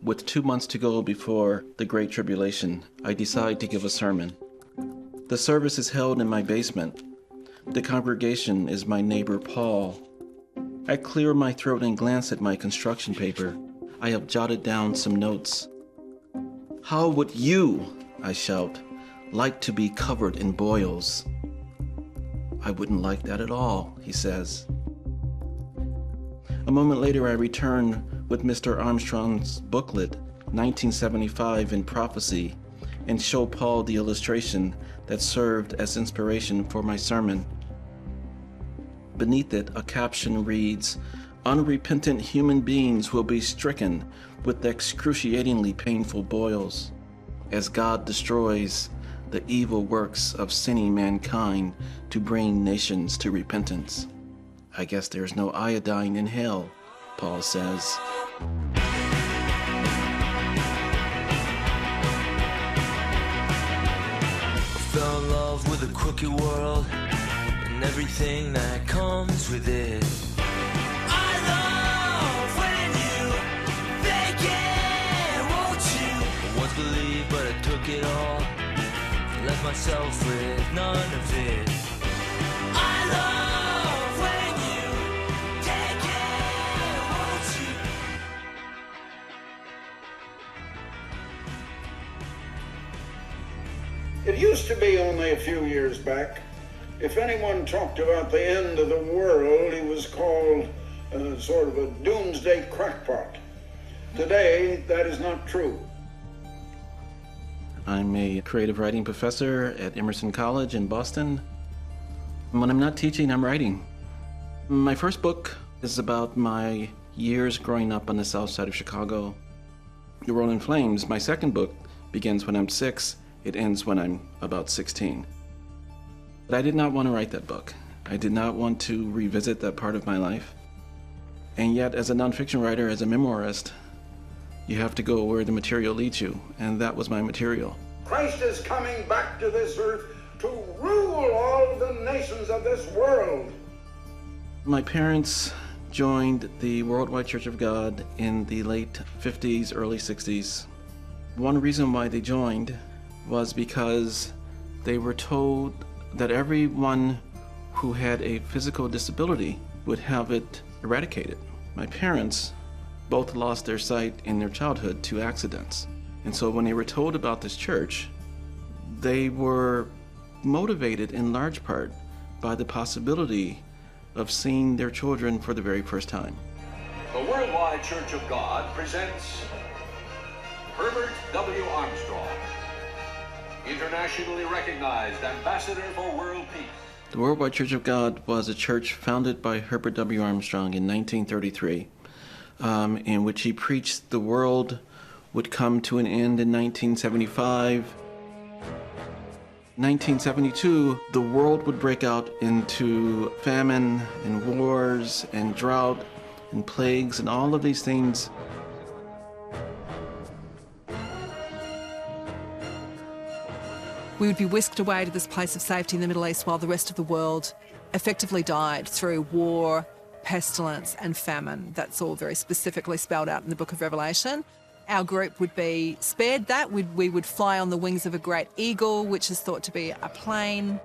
With 2 months to go before the Great Tribulation, I decide to give a sermon. The service is held in my basement. The congregation is my neighbor Paul. I clear my throat and glance at my construction paper. I have jotted down some notes. How would you, I shout, like to be covered in boils? I wouldn't like that at all, he says. A moment later, I return with Mr. Armstrong's booklet, 1975 in Prophecy, and show Paul the illustration that served as inspiration for my sermon. Beneath it, a caption reads, "Unrepentant human beings will be stricken with excruciatingly painful boils, as God destroys the evil works of sinning mankind to bring nations to repentance." I guess there's no iodine in hell, Paul says. I fell in love with a crooked world and everything that comes with it. I love when you fake it, won't you? I once believed, but I took it all. Left myself with none of it. I love when you take it, won't you? It used to be only a few years back, if anyone talked about the end of the world, he was called sort of a doomsday crackpot. Today, that is not true. I'm a creative writing professor at Emerson College in Boston. When I'm not teaching, I'm writing. My first book is about my years growing up on the south side of Chicago. The World in Flames, my second book, begins when I'm 6. It ends when I'm about 16. But I did not want to write that book. I did not want to revisit that part of my life. And yet, as a nonfiction writer, as a memoirist, you have to go where the material leads you, and that was my material. Christ is coming back to this earth to rule all the nations of this world. My parents joined the Worldwide Church of God in the late 50s, early 60s. One reason why they joined was because they were told that everyone who had a physical disability would have it eradicated. My parents both lost their sight in their childhood to accidents. And so when they were told about this church, they were motivated in large part by the possibility of seeing their children for the very first time. The Worldwide Church of God presents Herbert W. Armstrong, internationally recognized ambassador for world peace. The Worldwide Church of God was a church founded by Herbert W. Armstrong in 1933, in which he preached the world would come to an end in 1975. 1972, the world would break out into famine and wars and drought and plagues and all of these things. We would be whisked away to this place of safety in the Middle East while the rest of the world effectively died through war, pestilence and famine. That's all very specifically spelled out in the book of Revelation. Our group would be spared that. We would fly on the wings of a great eagle, which is thought to be a plane,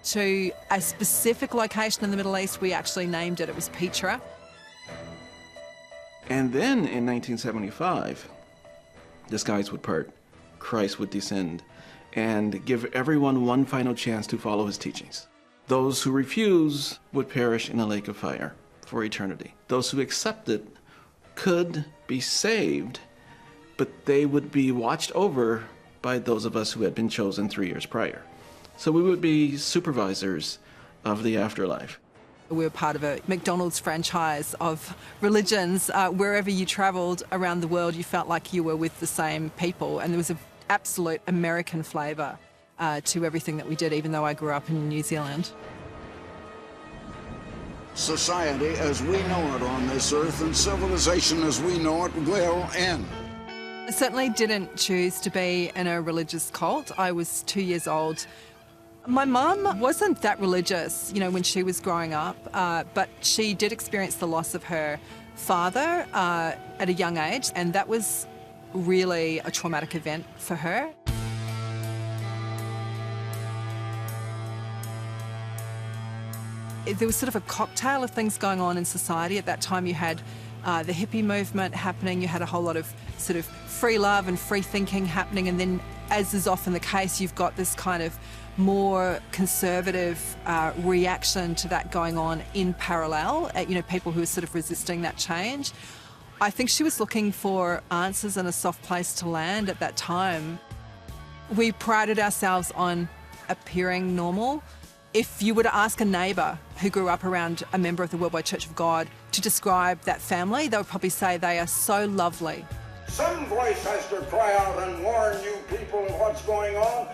to a specific location in the Middle East. We actually named it. It was Petra. And then in 1975, the skies would part, Christ would descend, and give everyone one final chance to follow his teachings. Those who refuse would perish in a lake of fire for eternity. Those who accepted could be saved, but they would be watched over by those of us who had been chosen 3 years prior. So we would be supervisors of the afterlife. We were part of a McDonald's franchise of religions. Wherever you travelled around the world, you felt like you were with the same people, and there was an absolute American flavour to everything that we did, even though I grew up in New Zealand. Society as we know it on this earth and civilization as we know it will end. I certainly didn't choose to be in a religious cult. I was 2 years old. My mum wasn't that religious, when she was growing up, but she did experience the loss of her father at a young age, and that was really a traumatic event for her. There was sort of a cocktail of things going on in society. At that time you had the hippie movement happening, you had a whole lot of sort of free love and free thinking happening, and then, as is often the case, you've got this kind of more conservative reaction to that going on in parallel, people who are sort of resisting that change. I think she was looking for answers and a soft place to land at that time. We prided ourselves on appearing normal. If you were to ask a neighbour who grew up around a member of the Worldwide Church of God to describe that family, they would probably say they are so lovely. Some voice has to cry out and warn you people of what's going on.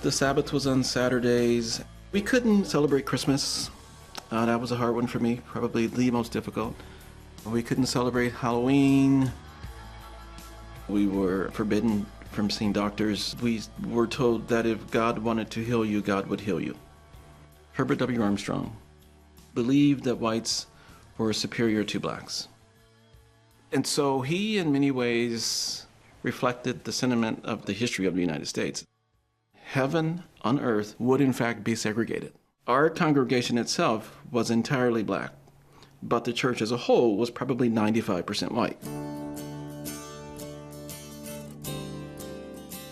The Sabbath was on Saturdays. We couldn't celebrate Christmas. That was a hard one for me, probably the most difficult. We couldn't celebrate Halloween. We were forbidden from seeing doctors. We were told that if God wanted to heal you, God would heal you. Herbert W. Armstrong believed that whites were superior to blacks. And so he, in many ways, reflected the sentiment of the history of the United States. Heaven on earth would in fact be segregated. Our congregation itself was entirely black, but the church as a whole was probably 95% white.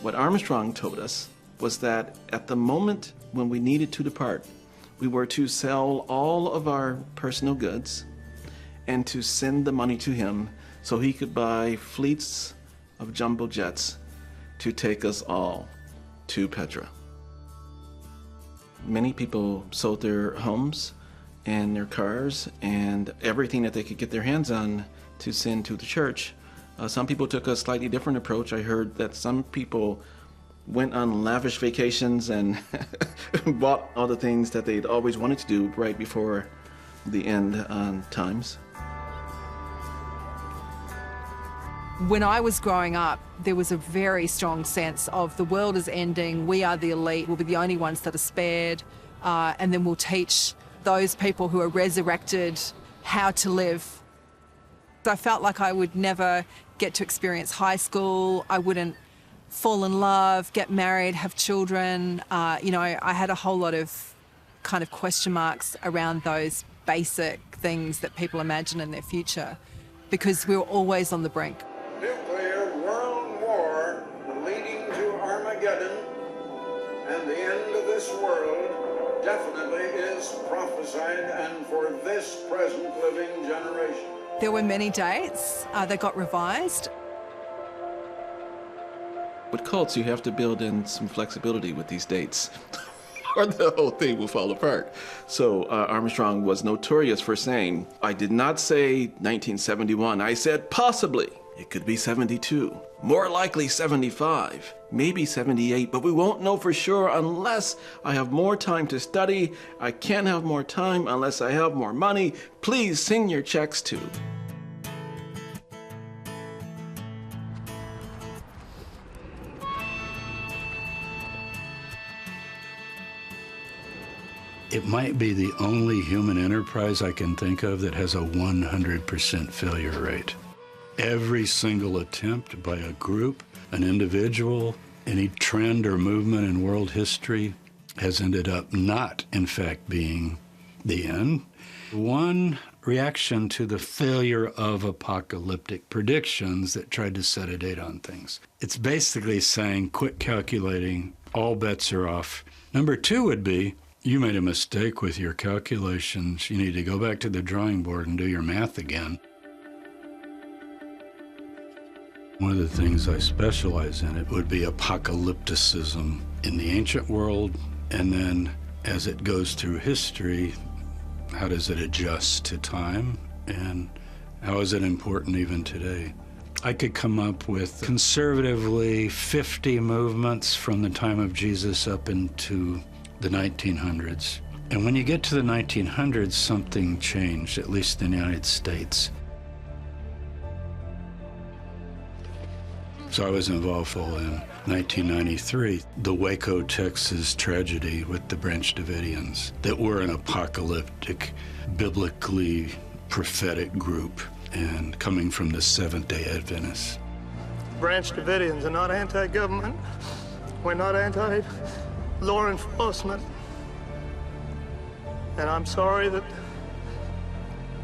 What Armstrong told us was that at the moment when we needed to depart, we were to sell all of our personal goods and to send the money to him so he could buy fleets of jumbo jets to take us all to Petra. Many people sold their homes and their cars and everything that they could get their hands on to send to the church. Some people took a slightly different approach. I heard that some people went on lavish vacations and bought all the things that they'd always wanted to do right before the end times. When I was growing up, there was a very strong sense of the world is ending, we are the elite, we'll be the only ones that are spared, and then we'll teach those people who are resurrected how to live. I felt like I would never get to experience high school, I wouldn't fall in love, get married, have children. I had a whole lot of kind of question marks around those basic things that people imagine in their future, because we were always on the brink. Nuclear world war leading to Armageddon and the end of this world definitely is prophesied, and for this present living generation. There were many dates that got revised. With cults, you have to build in some flexibility with these dates, or the whole thing will fall apart. So Armstrong was notorious for saying, I did not say 1971, I said possibly. It could be 72, more likely 75, maybe 78, but we won't know for sure unless I have more time to study. I can't have more time unless I have more money. Please send your checks to. It might be the only human enterprise I can think of that has a 100% failure rate. Every single attempt by a group, an individual, any trend or movement in world history has ended up not, in fact, being the end. One reaction to the failure of apocalyptic predictions that tried to set a date on things. It's basically saying, quit calculating, all bets are off. Number two would be, you made a mistake with your calculations. You need to go back to the drawing board and do your math again. One of the things I specialize in it would be apocalypticism in the ancient world, and then as it goes through history, how does it adjust to time, and how is it important even today? I could come up with conservatively 50 movements from the time of Jesus up into the 1900s. And when you get to the 1900s, something changed, at least in the United States. So I was involved full in 1993, the Waco, Texas tragedy with the Branch Davidians, that were an apocalyptic, biblically prophetic group and coming from the Seventh-day Adventists. Branch Davidians are not anti-government. We're not anti-law enforcement. And I'm sorry that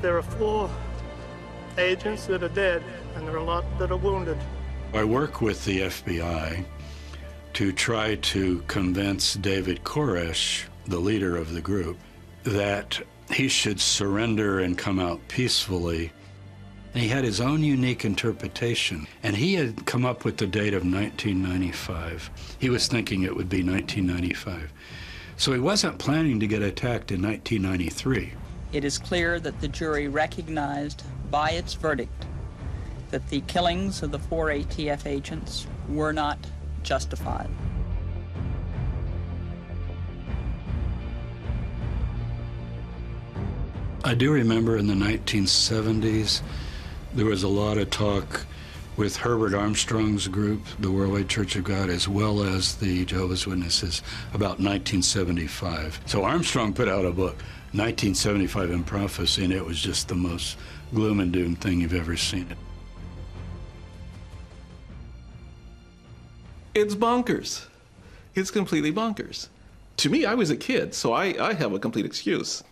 there are 4 agents that are dead, and there are a lot that are wounded. I work with the FBI to try to convince David Koresh, the leader of the group, that he should surrender and come out peacefully. And he had his own unique interpretation, and he had come up with the date of 1995. He was thinking it would be 1995. So he wasn't planning to get attacked in 1993. It is clear that the jury recognized by its verdict that the killings of the 4 ATF agents were not justified. I do remember in the 1970s, there was a lot of talk with Herbert Armstrong's group, the Worldwide Church of God, as well as the Jehovah's Witnesses, about 1975. So Armstrong put out a book, 1975 in Prophecy, and it was just the most gloom and doom thing you've ever seen. It's bonkers. It's completely bonkers. To me, I was a kid, so I have a complete excuse.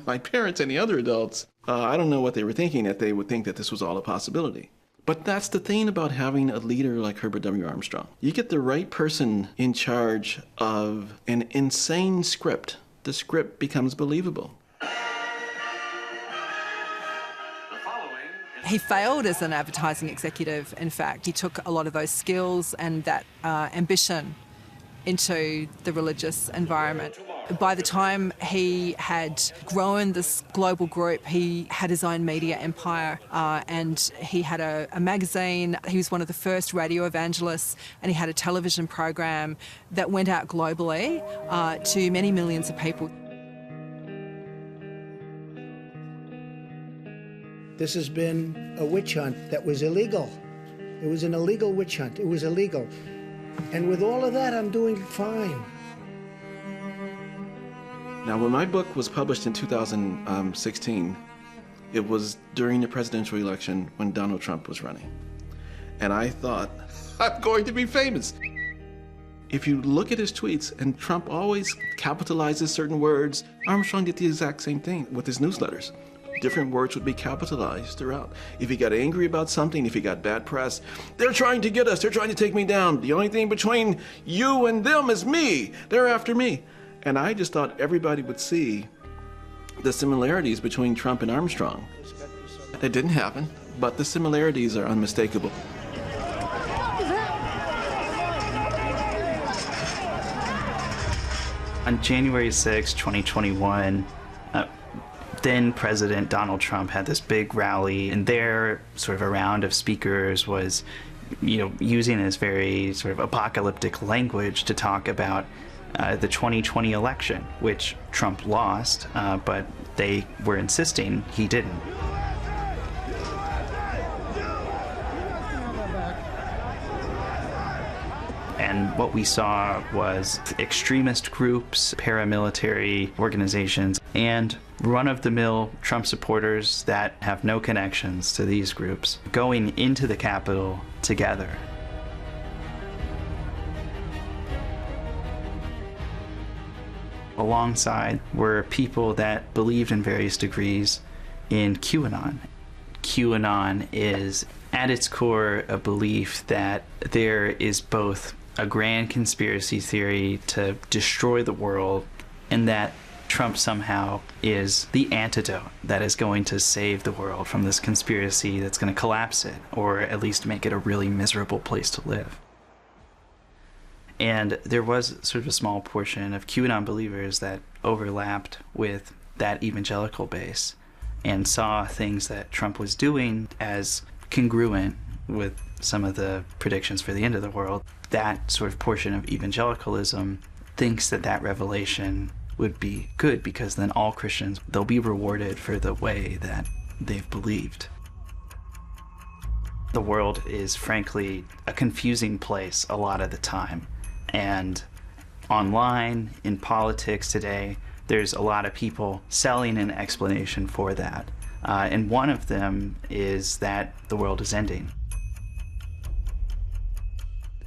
My parents and the other adults, I don't know what they were thinking, that they would think that this was all a possibility. But that's the thing about having a leader like Herbert W. Armstrong. You get the right person in charge of an insane script. The script becomes believable. He failed as an advertising executive, in fact. He took a lot of those skills and that ambition into the religious environment. By the time he had grown this global group, he had his own media empire, and he had a magazine. He was one of the first radio evangelists, and he had a television program that went out globally to many millions of people. This has been a witch hunt that was illegal. It was an illegal witch hunt. It was illegal. And with all of that, I'm doing fine. Now, when my book was published in 2016, it was during the presidential election when Donald Trump was running. And I thought, I'm going to be famous. If you look at his tweets, and Trump always capitalizes certain words, Armstrong did the exact same thing with his newsletters. Different words would be capitalized throughout. If he got angry about something, if he got bad press, they're trying to get us, they're trying to take me down. The only thing between you and them is me. They're after me. And I just thought everybody would see the similarities between Trump and Armstrong. It didn't happen, but the similarities are unmistakable. On January 6, 2021, then President Donald Trump had this big rally, and there, sort of a round of speakers was, using this very sort of apocalyptic language to talk about the 2020 election, which Trump lost, but they were insisting he didn't. And what we saw was extremist groups, paramilitary organizations, and run-of-the-mill Trump supporters that have no connections to these groups going into the Capitol together. Alongside were people that believed in various degrees in QAnon. QAnon is, at its core, a belief that there is both a grand conspiracy theory to destroy the world, and that Trump somehow is the antidote that is going to save the world from this conspiracy that's going to collapse it, or at least make it a really miserable place to live. And there was sort of a small portion of QAnon believers that overlapped with that evangelical base and saw things that Trump was doing as congruent with some of the predictions for the end of the world. That sort of portion of evangelicalism thinks that that revelation would be good, because then all Christians, they'll be rewarded for the way that they've believed. The world is frankly a confusing place a lot of the time. And online, in politics today, there's a lot of people selling an explanation for that. And one of them is that the world is ending.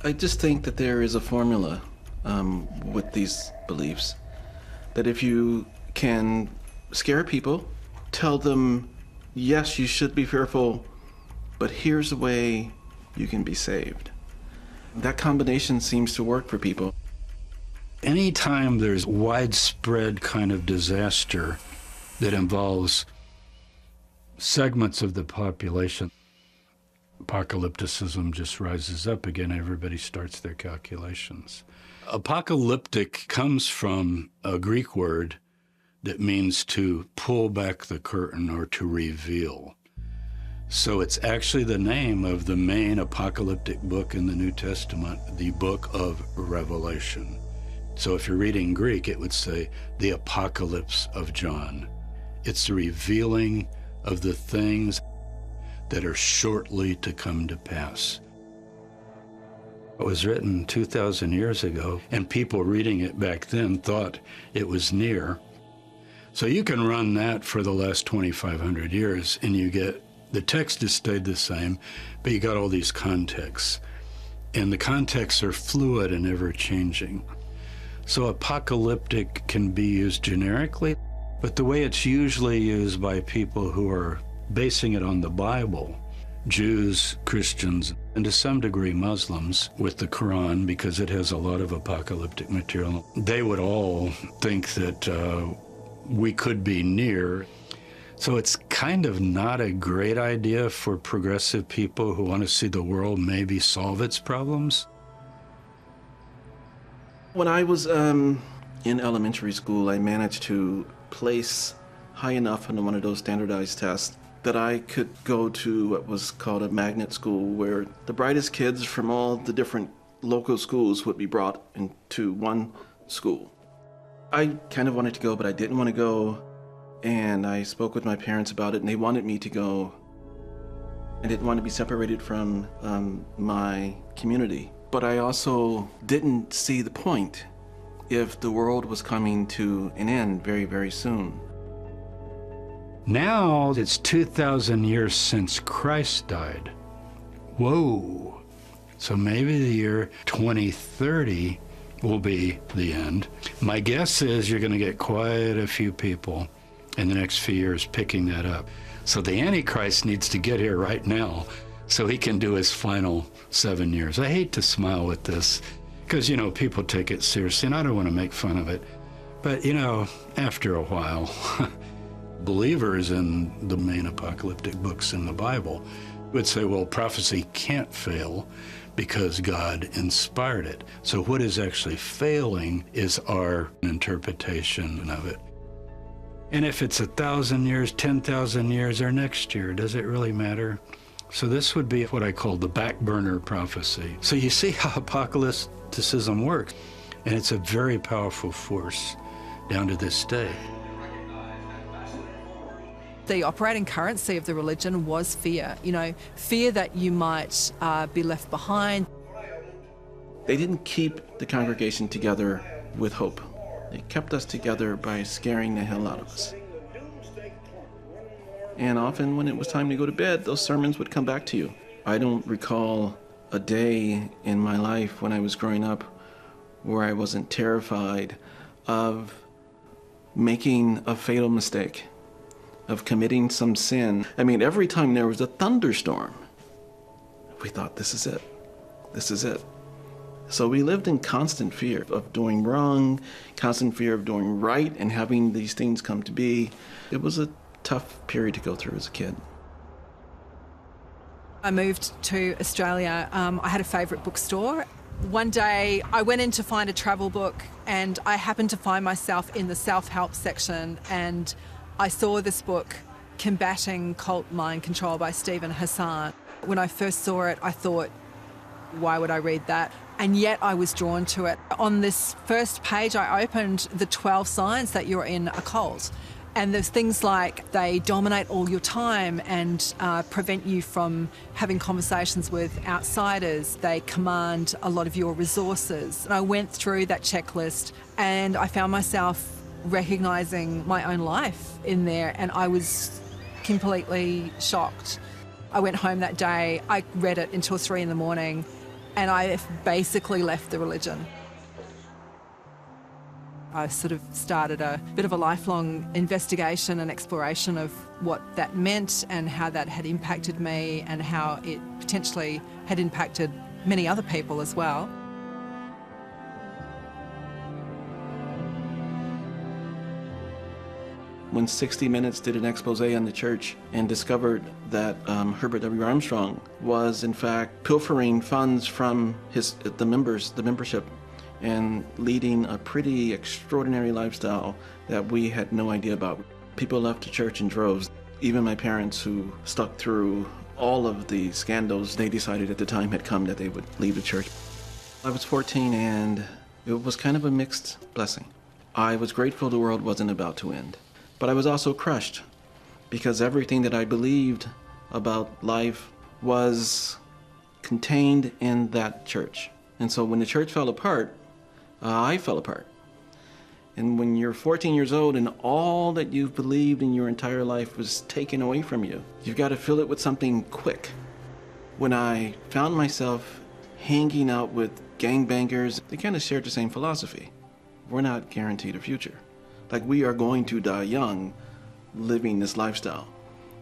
I just think that there is a formula with these beliefs. That if you can scare people, tell them, yes, you should be fearful, but here's a way you can be saved. That combination seems to work for people. Anytime there's widespread kind of disaster that involves segments of the population, apocalypticism just rises up again. Everybody starts their calculations. Apocalyptic comes from a Greek word that means to pull back the curtain or to reveal. So it's actually the name of the main apocalyptic book in the New Testament, the book of Revelation. So if you're reading Greek, it would say the Apocalypse of John. It's the revealing of the things that are shortly to come to pass. It was written 2,000 years ago, and people reading it back then thought it was near. So you can run that for the last 2,500 years, and you get, the text has stayed the same, but you got all these contexts. And the contexts are fluid and ever-changing. So apocalyptic can be used generically, but the way it's usually used by people who are basing it on the Bible, Jews, Christians, and to some degree Muslims with the Quran, because it has a lot of apocalyptic material, they would all think that we could be near. So it's kind of not a great idea for progressive people who want to see the world maybe solve its problems. When I was in elementary school, I managed to place high enough on one of those standardized tests that I could go to what was called a magnet school, where the brightest kids from all the different local schools would be brought into one school. I kind of wanted to go, but I didn't want to go, and I spoke with my parents about it, and they wanted me to go. I didn't want to be separated from my community, but I also didn't see the point if the world was coming to an end very, very soon. Now it's 2,000 years since Christ died. Whoa. So maybe the year 2030 will be the end. My guess is you're going to get quite a few people in the next few years picking that up. So the Antichrist needs to get here right now so he can do his final 7 years. I hate to smile with this because, you know, people take it seriously, and I don't want to make fun of it. But, you know, after a while, believers in the main apocalyptic books in the Bible would say, well, prophecy can't fail because God inspired it. So what is actually failing is our interpretation of it. And if it's 1,000 years, 10,000 years, or next year, does it really matter? So this would be what I call the back burner prophecy. So you see how apocalypticism works, and it's a very powerful force down to this day. The operating currency of the religion was fear, you know, fear that you might be left behind. They didn't keep the congregation together with hope. They kept us together by scaring the hell out of us. And often when it was time to go to bed, those sermons would come back to you. I don't recall a day in my life when I was growing up where I wasn't terrified of making a fatal mistake, of committing some sin. I mean, every time there was a thunderstorm, we thought, this is it. This is it. So we lived in constant fear of doing wrong, constant fear of doing right, and having these things come to be. It was a tough period to go through as a kid. I moved to Australia. I had a favourite bookstore. One day I went in to find a travel book, and I happened to find myself in the self-help section, and I saw this book, Combating Cult Mind Control by Stephen Hassan. When I first saw it, I thought, why would I read that? And yet I was drawn to it. On this first page, I opened the 12 signs that you're in a cult. And there's things like they dominate all your time and prevent you from having conversations with outsiders. They command a lot of your resources. And I went through that checklist and I found myself recognising my own life in there, and I was completely shocked. I went home that day, I read it until 3 a.m, and I basically left the religion. I sort of started a bit of a lifelong investigation and exploration of what that meant and how that had impacted me and how it potentially had impacted many other people as well. When 60 Minutes did an expose on the church and discovered that Herbert W. Armstrong was in fact pilfering funds from the membership, and leading a pretty extraordinary lifestyle that we had no idea about. People left the church in droves. Even my parents, who stuck through all of the scandals, they decided at the time had come that they would leave the church. I was 14 and it was kind of a mixed blessing. I was grateful the world wasn't about to end, but I was also crushed because everything that I believed about life was contained in that church. And so when the church fell apart, I fell apart. And when you're 14 years old and all that you've believed in your entire life was taken away from you, you've got to fill it with something quick. When I found myself hanging out with gangbangers, they kind of shared the same philosophy. We're not guaranteed a future. Like, we are going to die young living this lifestyle.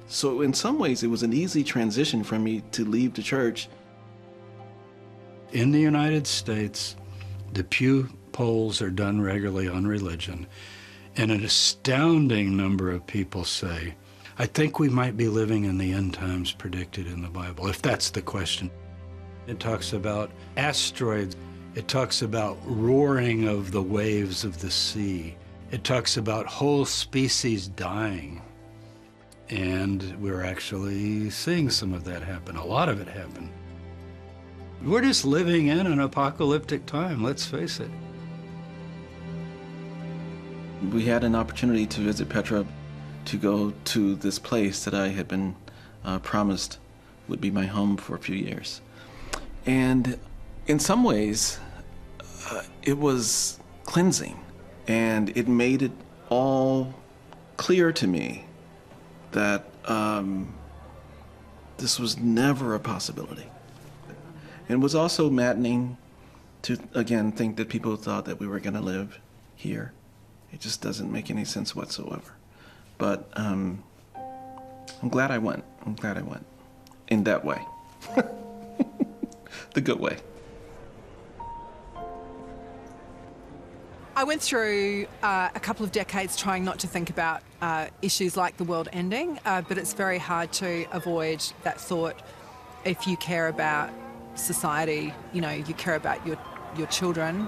So in some ways, it was an easy transition for me to leave the church. In the United States, the Pew polls are done regularly on religion, and an astounding number of people say, I think we might be living in the end times predicted in the Bible, if that's the question. It talks about asteroids. It talks about roaring of the waves of the sea. It talks about whole species dying. And we're actually seeing some of that happen, a lot of it happen. We're just living in an apocalyptic time, let's face it. We had an opportunity to visit Petra, to go to this place that I had been promised would be my home for a few years. And in some ways, it was cleansing, and it made it all clear to me that this was never a possibility. It was also maddening to, again, think that people thought that we were going to live here. It just doesn't make any sense whatsoever. But I'm glad I went. I'm glad I went in that way. The good way. I went through a couple of decades trying not to think about issues like the world ending, but it's very hard to avoid that thought if you care about society, you know, you care about your children,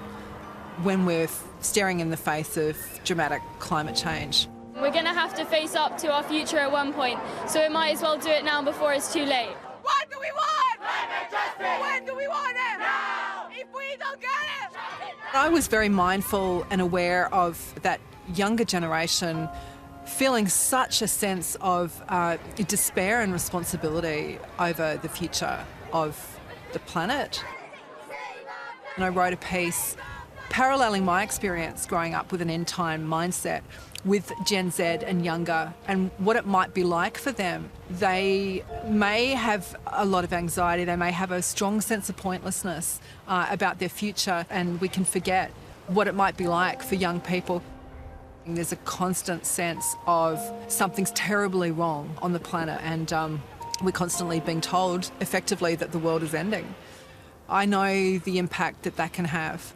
when we're staring in the face of dramatic climate change. We're going to have to face up to our future at one point, so we might as well do it now before it's too late. What do we want? Climate justice! When do we want it? Now! If we don't get it! I was very mindful and aware of that younger generation feeling such a sense of despair and responsibility over the future of the planet. And I wrote a piece paralleling my experience growing up with an end-time mindset with Gen Z and younger, and what it might be like for them. They may have a lot of anxiety, they may have a strong sense of pointlessness about their future, and we can forget what it might be like for young people. There's a constant sense of something's terribly wrong on the planet, and we're constantly being told effectively that the world is ending. I know the impact that that can have.